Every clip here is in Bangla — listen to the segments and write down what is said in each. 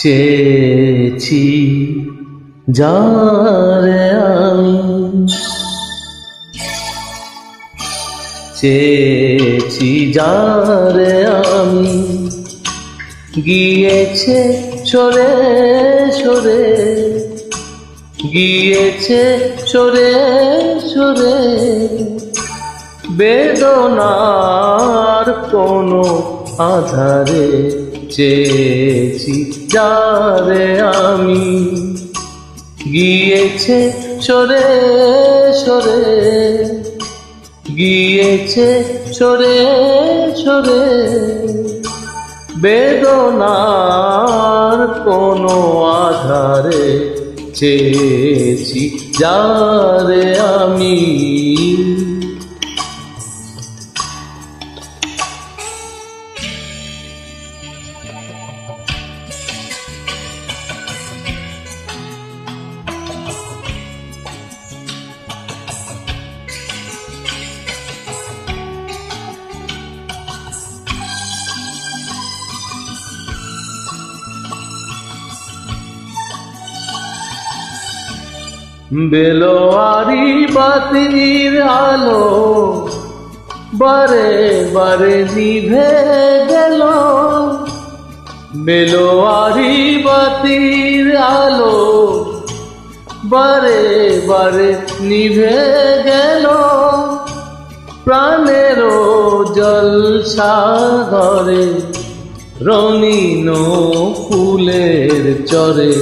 চেয়েছি যারে আমি, চেয়েছি যারে আমি, গিয়েছে সরে সরে, গিয়েছে সরে সরে, বেদনার কোনো আধারে চেয়েছি যারে আমি, গিয়েছে সরে সরে, গিয়েছে সরে সরে, বেদনার কোনো আধারে চেয়েছি যারে আমি। বেলোয়ারি বাতির আলো বারে বারে নিভে গেল, বেলোয়ারি বাতির আলো বারে বারে নিভে গেল, প্রাণেরও জলসাগরে রঙিন ফুলের চরে,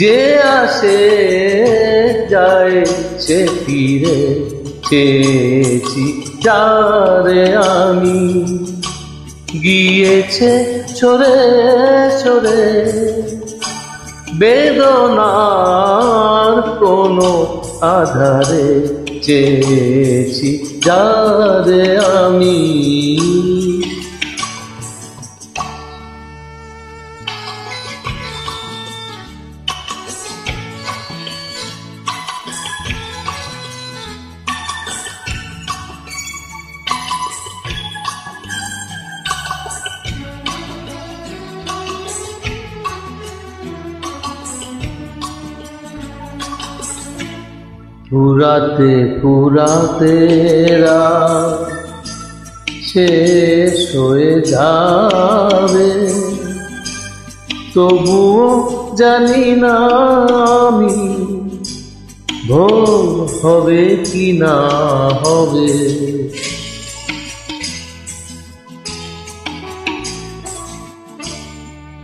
যে আসে যায় সে ফিরে, চেয়েছি যারে আমি, গিয়েছে সরে সরে, বেদনার কোনো আধারে চেয়েছি যারে আমি। ফুরাতে ফুরাতে রাত শেষ হয়ে যাবে, তবুও জানি না আমি ভোর হবে কি না হবে।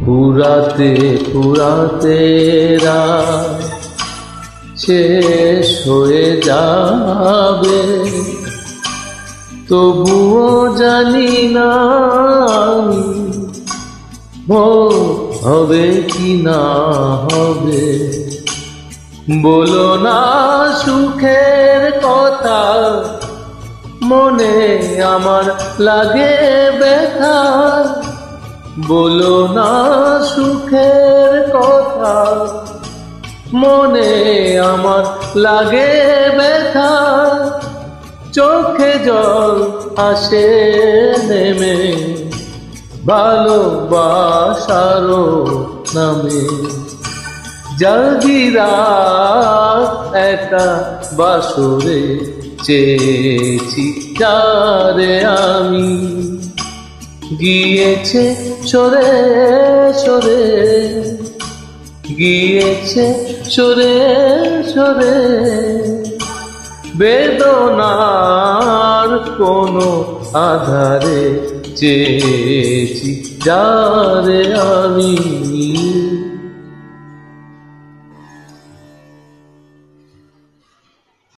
ফুরাতে ফুরাতে রাত শেষ হয়ে যাবে, তবুও জানি না আমি ভোর হবে কি না হবে। বলো না সুখের কথা, মনে আমার লাগে ব্যথা, বলো না সুখের কথা, মনে আমার লাগে ব্যথা, চোখে জল আসে নেমে ভালোবাসারও নামে, জাগিরা একা বাসরে চেয়েছি যারে আমি, গিয়েছে সরে সরে, গিয়েছে সরে সরে, বেদনার কোনো আধারে চেয়েছি যারে আমি।